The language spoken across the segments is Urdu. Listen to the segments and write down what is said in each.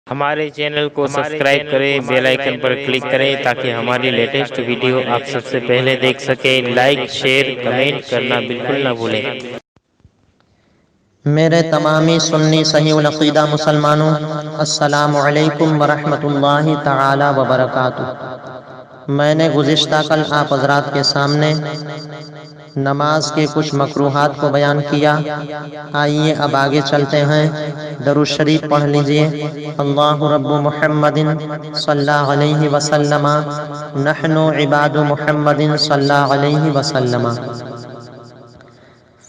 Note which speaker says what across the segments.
Speaker 1: ہمارے چینل کو سبسکرائب کریں، بیل آئیکن پر کلک کریں تاکہ ہماری لیٹسٹ ویڈیو آپ سب سے پہلے دیکھ سکیں۔ لائک، شیئر، کمنٹ کرنا بالکل نہ بھولیں۔
Speaker 2: میرے تمامی سنی صحیح العقیدہ مسلمانوں، السلام علیکم ورحمۃ اللہ تعالی وبرکاتہ۔ میں نے گزشتہ کل آپ حضرات کے سامنے نماز کے کچھ مکروہات کو بیان کیا۔ آئیے اب آگے چلتے ہیں۔ درود شریف پڑھ لیجئے۔ اللہ رب محمد صلی اللہ علیہ وسلم، نحن عباد محمد صلی اللہ علیہ وسلم۔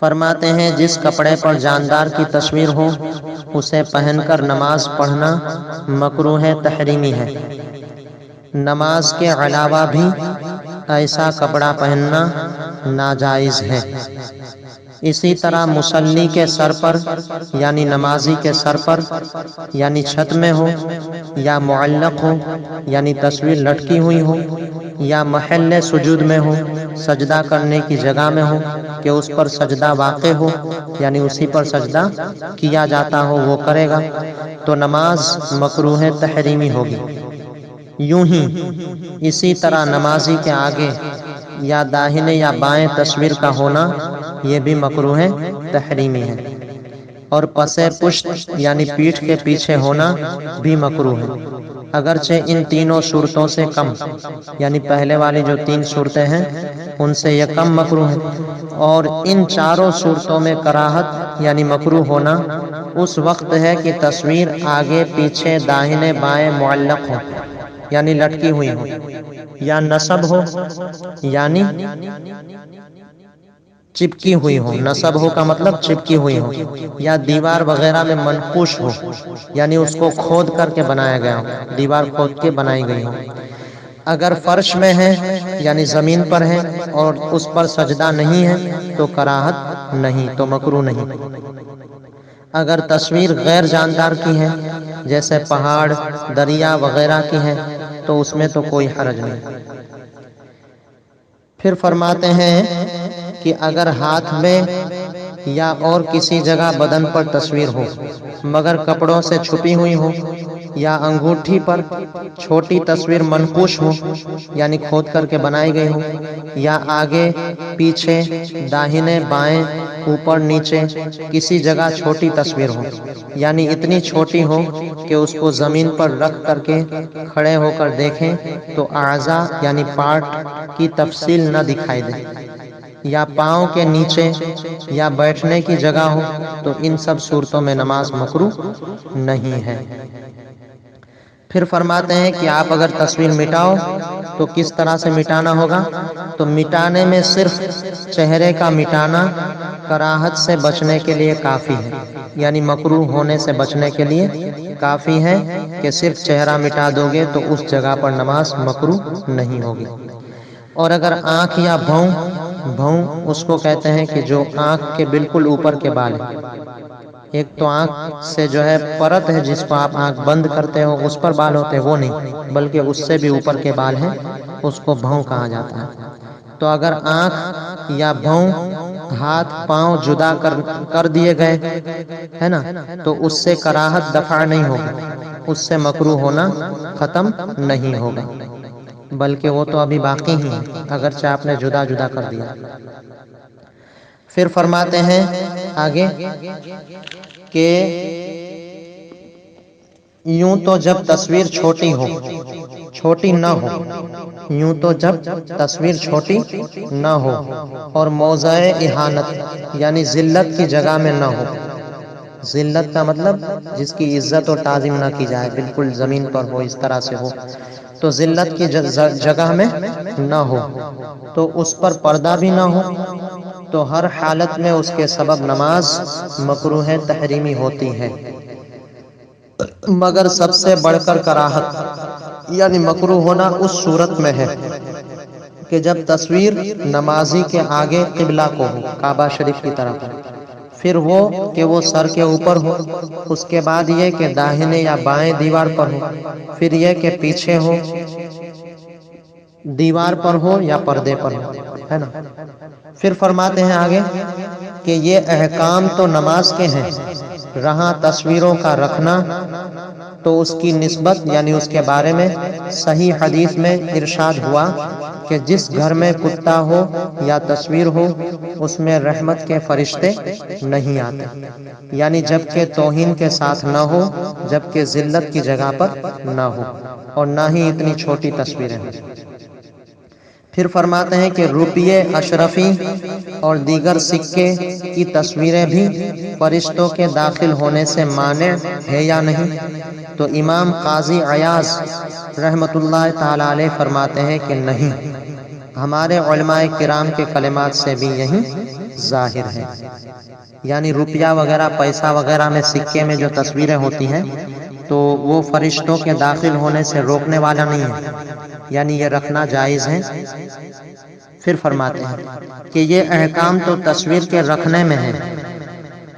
Speaker 2: فرماتے ہیں جس کپڑے پر جاندار کی تصویر ہو اسے پہن کر نماز پڑھنا مکروہ تحریمی ہے۔ نماز کے علاوہ بھی ایسا کپڑا پہننا ناجائز ہے۔ اسی طرح مصلی کے سر پر یعنی نمازی کے سر پر یعنی چھت میں ہو، یا معلق ہو یعنی تصویر لٹکی ہوئی ہو، یا محل سجود میں ہو، سجدہ کرنے کی جگہ میں ہو کہ اس پر سجدہ واقع ہو یعنی اسی پر سجدہ کیا جاتا ہو وہ کرے گا تو نماز مکروہ تحریمی ہوگی۔ یوں ہی اسی طرح نمازی کے آگے یا داہنے یا بائیں تصویر کا ہونا یہ بھی مکروہ تحریمی ہے، اور پس پشت یعنی پیٹھ کے پیچھے ہونا بھی مکروہ ہے، اگرچہ ان تینوں صورتوں سے کم، یعنی پہلے والی جو تین صورتیں ہیں ان سے یہ کم مکروہ ہے۔ اور ان چاروں صورتوں میں کراہت یعنی مکروہ ہونا اس وقت ہے کہ تصویر آگے پیچھے داہنے بائیں معلق ہو یعنی لٹکی ہوئی ہو، یا نصب ہو یعنی چپکی ہوئی ہو، نصب ہو کا مطلب چپکی ہوئی ہو، یا دیوار وغیرہ میں منقوش ہو یعنی اس کو کھود کر کے بنایا گیا ہو، دیوار کھود کے بنائی گئی ہو۔ اگر فرش میں ہے یعنی زمین پر ہے اور اس پر سجدہ نہیں ہے تو کراہت نہیں، تو مکروہ نہیں۔ اگر تصویر غیر جاندار کی ہے جیسے پہاڑ، دریا وغیرہ کی ہے تو اس میں تو کوئی حرج نہیں۔ پھر فرماتے ہیں کہ اگر ہاتھ میں یا اور کسی جگہ بدن پر تصویر ہو مگر کپڑوں سے چھپی ہوئی ہو، یا انگوٹھی پر چھوٹی تصویر منقوش ہو یعنی کھود کر کے بنائی گئی ہو، یا آگے پیچھے داہنے بائیں اوپر نیچے کسی جگہ چھوٹی تصویر ہو یعنی اتنی چھوٹی ہو کہ اس کو زمین پر رکھ کر کے کھڑے ہو کر دیکھیں تو اعضاء یعنی پارٹ کی تفصیل نہ دکھائی دے، یا پاؤں کے نیچے یا بیٹھنے کی جگہ ہو تو ان سب صورتوں میں نماز مکروہ نہیں ہے۔ پھر فرماتے ہیں کہ آپ اگر تصویر مٹاؤ تو کس طرح سے مٹانا ہوگا؟ تو مٹانے میں صرف چہرے کا مٹانا کراہت سے بچنے کے لیے کافی ہے، یعنی مکروہ ہونے سے بچنے کے لیے کافی ہے کہ صرف چہرہ مٹا دو گے تو اس جگہ پر نماز مکروہ نہیں ہوگی۔ اور اگر آنکھ یا بھوں اس کو کہتے ہیں کہ جو آنکھ کے بالکل اوپر کے بال ہیں، ایک تو آنکھ سے جو ہے پرت ہے جس کو آپ آنکھ بند کرتے ہو اس پر بال ہوتے ہیں، وہ نہیں بلکہ اس سے بھی اوپر کے بال ہیں، اس کو بھوں کہا جاتا ہے۔ تو اگر آنکھ یا بھوں، ہاتھ پاؤں جدا کر دیے گئے ہے نا تو اس سے کراہت دفع نہیں ہوگی، اس سے مکروہ ہونا ختم نہیں ہوگا، بلکہ وہ تو ابھی باقی ہی ہے اگرچہ آپ نے جدا جدا کر دیا۔ پھر فرماتے ہیں آگے کہ یوں تو جب تصویر چھوٹی ہو، چھوٹی نہ ہو، یوں تو جب تصویر چھوٹی نہ ہو اور موضع اہانت یعنی ذلت کی جگہ میں نہ ہو، ذلت کا مطلب جس کی عزت اور تعظیم نہ کی جائے، بالکل زمین پر ہو اس طرح سے ہو، تو ذلت کی جگہ میں نہ ہو تو اس پر پردہ بھی نہ ہو تو ہر حالت میں اس کے سبب نماز مکروہ تحریمی ہوتی ہے۔ مگر سب سے بڑھ کر کراہت یعنی مکروہ ہونا اس صورت میں ہے کہ جب تصویر نمازی کے آگے قبلہ کو ہو، کعبہ شریف کی طرف ہو، پھر وہ کہ وہ سر کے اوپر ہو، اس کے بعد یہ کہ داہنے یا بائیں دیوار پر ہو، پھر یہ کہ پیچھے ہو، دیوار پر ہو یا پردے پر ہو، ہے نا۔ پھر فرماتے ہیں آگے کہ یہ احکام تو نماز کے ہیں، رہا تصویروں کا رکھنا تو اس کی نسبت یعنی اس کے بارے میں صحیح حدیث میں ارشاد ہوا کہ جس گھر میں کتا ہو یا تصویر ہو اس میں رحمت کے فرشتے نہیں آتے، یعنی جب کہ توہین کے ساتھ نہ ہو، جب کہ ذلت کی جگہ پر نہ ہو، اور نہ ہی اتنی چھوٹی تصویریں ہوں۔ پھر فرماتے ہیں کہ روپیے اشرفی اور دیگر سکے کی تصویریں بھی فرشتوں کے داخل ہونے سے مانع ہے یا نہیں؟ تو امام قاضی عیاض رحمۃ اللہ تعالی علیہ فرماتے ہیں کہ نہیں، ہمارے علماء کرام کے کلمات سے بھی یہی ظاہر ہے، یعنی روپیہ وغیرہ پیسہ وغیرہ میں سکے میں جو تصویریں ہوتی ہیں تو وہ فرشتوں کے داخل ہونے سے روکنے والا نہیں ہے، یعنی یہ رکھنا جائز ہے۔ پھر فرماتے ہیں کہ یہ احکام تو تصویر کے رکھنے میں ہے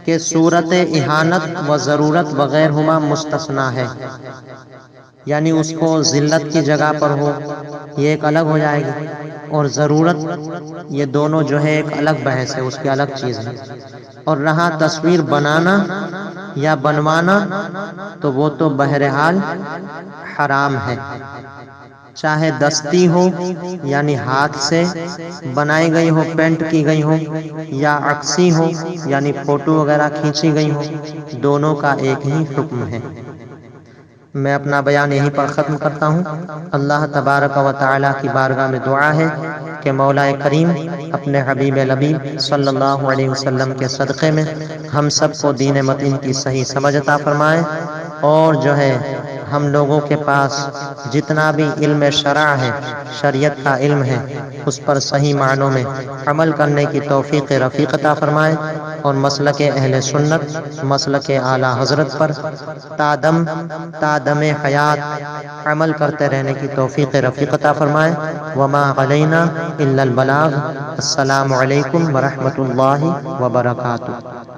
Speaker 2: کہ صورت اہانت و ضرورت وغیر ہما مستثنا ہے، یعنی اس کو ذلت کی جگہ پر ہو یہ ایک الگ ہو جائے گی، اور ضرورت یہ دونوں جو ہے ایک الگ بحث ہے، اس کی الگ چیز ہے۔ اور رہا تصویر بنانا یا بنوانا تو وہ تو بہرحال حرام ہے، چاہے دستی ہو یعنی ہاتھ سے بنائی گئی ہو، پینٹ کی گئی ہو، یا عکسی ہو یعنی فوٹو وغیرہ کھینچی گئی ہو، دونوں کا ایک ہی حکم ہے۔ میں اپنا بیان یہیں پر ختم کرتا ہوں۔ اللہ تبارک و تعالی کی بارگاہ میں دعا ہے کہ مولا کریم اپنے حبیب لبیب صلی اللہ علیہ وسلم کے صدقے میں ہم سب کو دین متین کی صحیح سمجھ عطا فرمائے، اور جو ہے ہم لوگوں کے پاس جتنا بھی علم شرع ہے، شریعت کا علم ہے، اس پر صحیح معنوں میں عمل کرنے کی توفیق رفیق عطا فرمائے، اور مسلک اہل سنت، مسلک اعلی حضرت پر تا دم حیات عمل کرتے رہنے کی توفیق رفیق عطا فرمائے۔ وما علینا الا البلاغ۔ السلام علیکم ورحمۃ اللہ وبرکاتہ۔